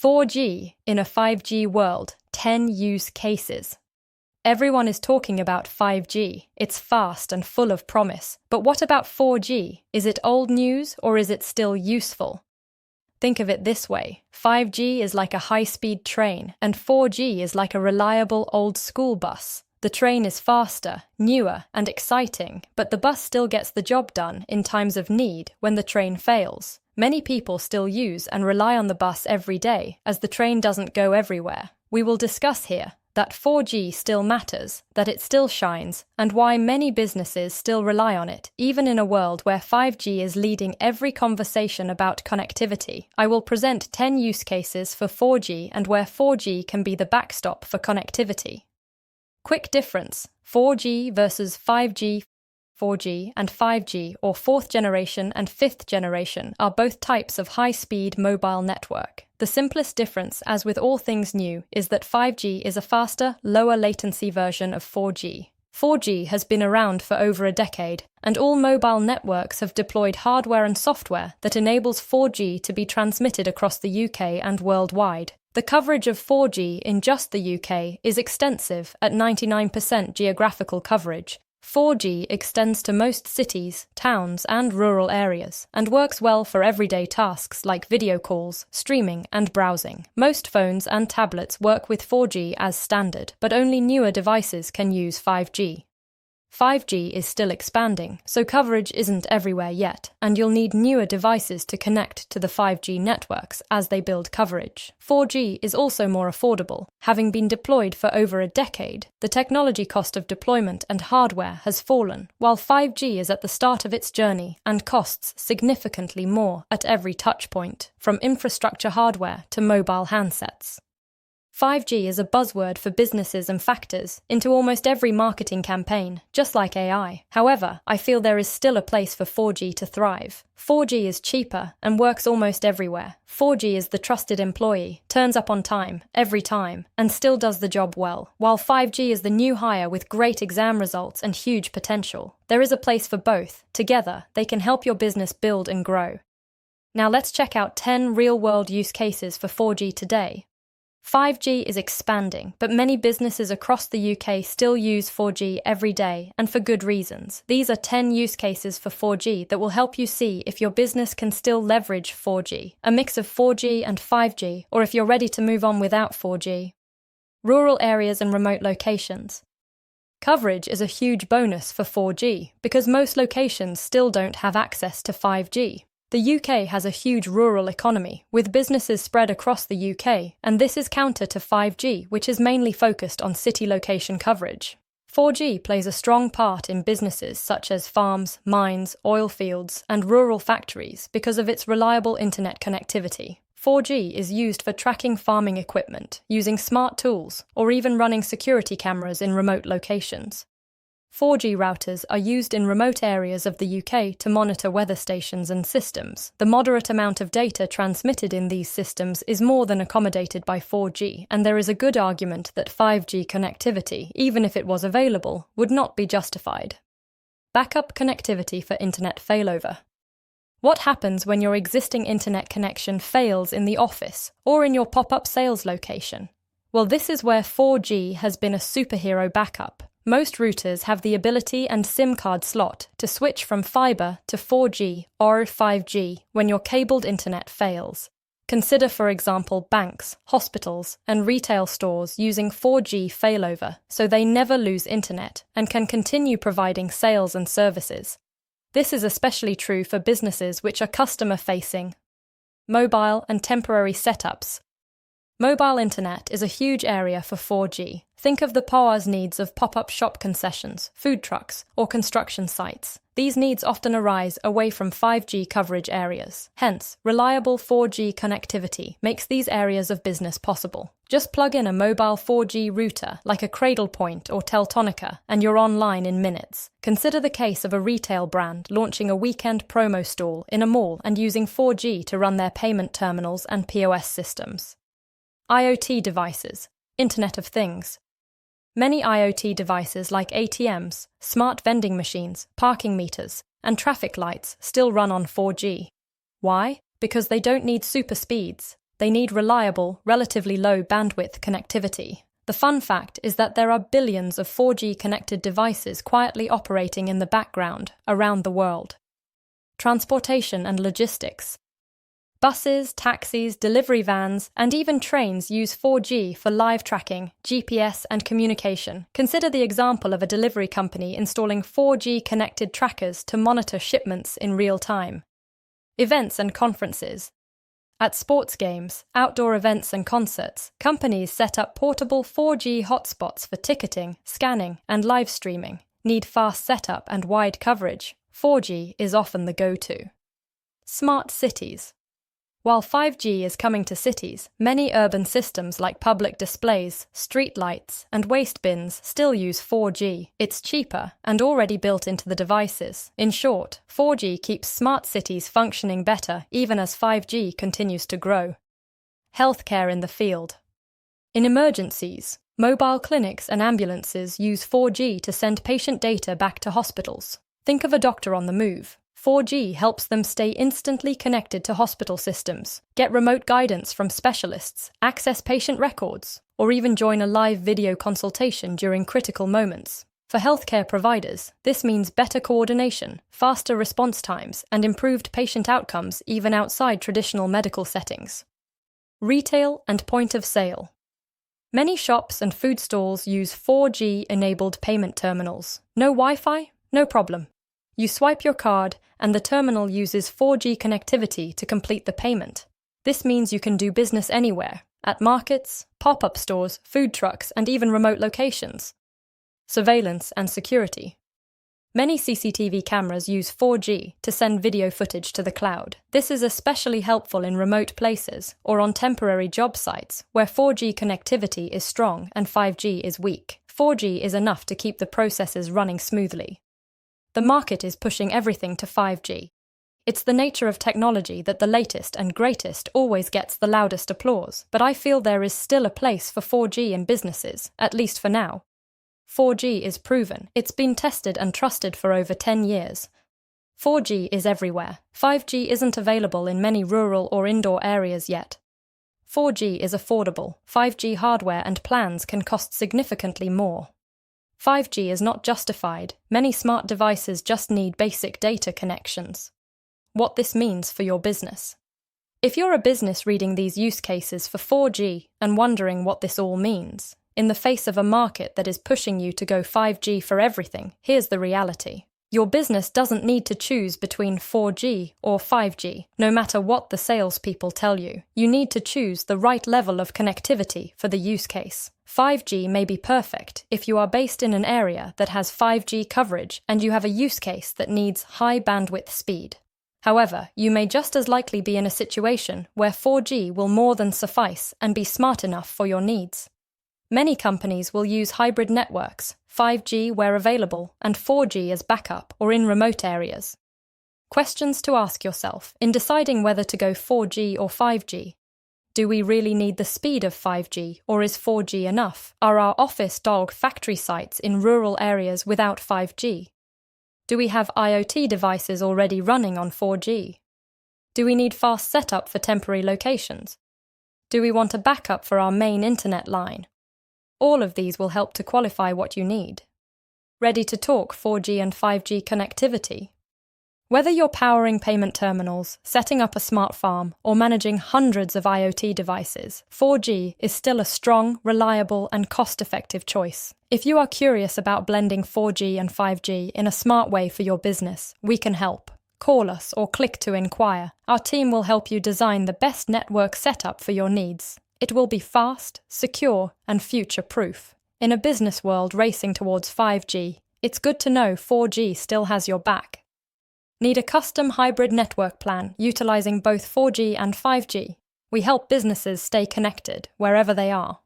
4G in a 5G world, 10 use cases. Everyone is talking about 5G. It's fast and full of promise. But what about 4G? Is it old news or is it still useful? Think of it this way. 5G is like a high-speed train, and 4G is like a reliable old school bus. The train is faster, newer, and exciting, but the bus still gets the job done in times of need when the train fails. Many people still use and rely on the bus every day, as the train doesn't go everywhere. We will discuss here that 4G still matters, that it still shines, and why many businesses still rely on it, even in a world where 5G is leading every conversation about connectivity. I will present 10 use cases for 4G and where 4G can be the backstop for connectivity. Quick difference: 4G versus 5G. 4G and 5G, or 4th generation and 5th generation, are both types of high-speed mobile network. The simplest difference, as with all things new, is that 5G is a faster, lower latency version of 4G. 4G has been around for over a decade, and all mobile networks have deployed hardware and software that enables 4G to be transmitted across the UK and worldwide. The coverage of 4G in just the UK is extensive at 99% geographical coverage. 4G extends to most cities, towns, and rural areas, and works well for everyday tasks like video calls, streaming, and browsing. Most phones and tablets work with 4G as standard, but only newer devices can use 5G. 5G is still expanding, so coverage isn't everywhere yet, and you'll need newer devices to connect to the 5G networks as they build coverage. 4G is also more affordable. Having been deployed for over a decade, the technology cost of deployment and hardware has fallen, while 5G is at the start of its journey and costs significantly more at every touchpoint, from infrastructure hardware to mobile handsets. 5G is a buzzword for businesses and factors into almost every marketing campaign, just like AI. However, I feel there is still a place for 4G to thrive. 4G is cheaper and works almost everywhere. 4G is the trusted employee, turns up on time, every time, and still does the job well, while 5G is the new hire with great exam results and huge potential. There is a place for both. Together, they can help your business build and grow. Now let's check out 10 real-world use cases for 4G today. 5G is expanding, but many businesses across the UK still use 4G every day, and for good reasons. These are 10 use cases for 4G that will help you see if your business can still leverage 4G, a mix of 4G and 5G, or if you're ready to move on without 4G. Rural areas and remote locations. Coverage is a huge bonus for 4G, because most locations still don't have access to 5G. The UK has a huge rural economy, with businesses spread across the UK, and this is counter to 5G, which is mainly focused on city location coverage. 4G plays a strong part in businesses such as farms, mines, oil fields, and rural factories because of its reliable internet connectivity. 4G is used for tracking farming equipment, using smart tools, or even running security cameras in remote locations. 4G routers are used in remote areas of the UK to monitor weather stations and systems. The moderate amount of data transmitted in these systems is more than accommodated by 4G, and there is a good argument that 5G connectivity, even if it was available, would not be justified. Backup connectivity for internet failover. What happens when your existing internet connection fails in the office or in your pop-up sales location? Well, this is where 4G has been a superhero backup. Most routers have the ability and SIM card slot to switch from fiber to 4G or 5G when your cabled internet fails. Consider, for example, banks, hospitals, and retail stores using 4G failover so they never lose internet and can continue providing sales and services. This is especially true for businesses which are customer-facing. Mobile and temporary setups. Mobile internet is a huge area for 4G. Think of the POA's needs of pop-up shop concessions, food trucks, or construction sites. These needs often arise away from 5G coverage areas. Hence, reliable 4G connectivity makes these areas of business possible. Just plug in a mobile 4G router like a Cradlepoint or Teltonica and you're online in minutes. Consider the case of a retail brand launching a weekend promo stall in a mall and using 4G to run their payment terminals and POS systems. IoT devices, Internet of Things. Many IoT devices like ATMs, smart vending machines, parking meters, and traffic lights still run on 4G. Why? Because they don't need super speeds. they need reliable, relatively low bandwidth connectivity. The fun fact is that there are billions of 4G connected devices quietly operating in the background around the world. Transportation and logistics. Buses, taxis, delivery vans, and even trains use 4G for live tracking, GPS, and communication. Consider the example of a delivery company installing 4G connected trackers to monitor shipments in real time. Events and conferences. At sports games, outdoor events and concerts, companies set up portable 4G hotspots for ticketing, scanning, and live streaming. Need fast setup and wide coverage. 4G is often the go-to. Smart cities. While 5G is coming to cities, many urban systems like public displays, street lights, and waste bins still use 4G. It's cheaper and already built into the devices. In short, 4G keeps smart cities functioning better even as 5G continues to grow. Healthcare in the field. In emergencies, mobile clinics and ambulances use 4G to send patient data back to hospitals. Think of a doctor on the move. 4G helps them stay instantly connected to hospital systems, get remote guidance from specialists, access patient records, or even join a live video consultation during critical moments. For healthcare providers, this means better coordination, faster response times, and improved patient outcomes even outside traditional medical settings. Retail and point of sale. Many shops and food stalls use 4G-enabled payment terminals. No Wi-Fi? No problem. You swipe your card, and the terminal uses 4G connectivity to complete the payment. This means you can do business anywhere, at markets, pop-up stores, food trucks, and even remote locations. Surveillance and security. Many CCTV cameras use 4G to send video footage to the cloud. This is especially helpful in remote places or on temporary job sites where 4G connectivity is strong and 5G is weak. 4G is enough to keep the processes running smoothly. The market is pushing everything to 5G. It's the nature of technology that the latest and greatest always gets the loudest applause, but I feel there is still a place for 4G in businesses, at least for now. 4G is proven. It's been tested and trusted for over 10 years. 4G is everywhere. 5G isn't available in many rural or indoor areas yet. 4G is affordable. 5G hardware and plans can cost significantly more. 5G is not justified. Many smart devices just need basic data connections. What this means for your business. If you're a business reading these use cases for 4G and wondering what this all means, in the face of a market that is pushing you to go 5G for everything, here's the reality. Your business doesn't need to choose between 4G or 5G, no matter what the salespeople tell you. You need to choose the right level of connectivity for the use case. 5G may be perfect if you are based in an area that has 5G coverage and you have a use case that needs high bandwidth speed. However, you may just as likely be in a situation where 4G will more than suffice and be smart enough for your needs. Many companies will use hybrid networks, 5G where available, and 4G as backup or in remote areas. Questions to ask yourself in deciding whether to go 4G or 5G. Do we really need the speed of 5G, or is 4G enough? Are our office dog factory sites in rural areas without 5G? Do we have IoT devices already running on 4G? Do we need fast setup for temporary locations? Do we want a backup for our main internet line? All of these will help to qualify what you need. Ready to talk 4G and 5G connectivity? Whether you're powering payment terminals, setting up a smart farm, or managing hundreds of IoT devices, 4G is still a strong, reliable, and cost-effective choice. If you are curious about blending 4G and 5G in a smart way for your business, we can help. Call us or click to inquire. Our team will help you design the best network setup for your needs. It will be fast, secure, and future-proof. In a business world racing towards 5G, it's good to know 4G still has your back. Need a custom hybrid network plan utilizing both 4G and 5G? We help businesses stay connected wherever they are.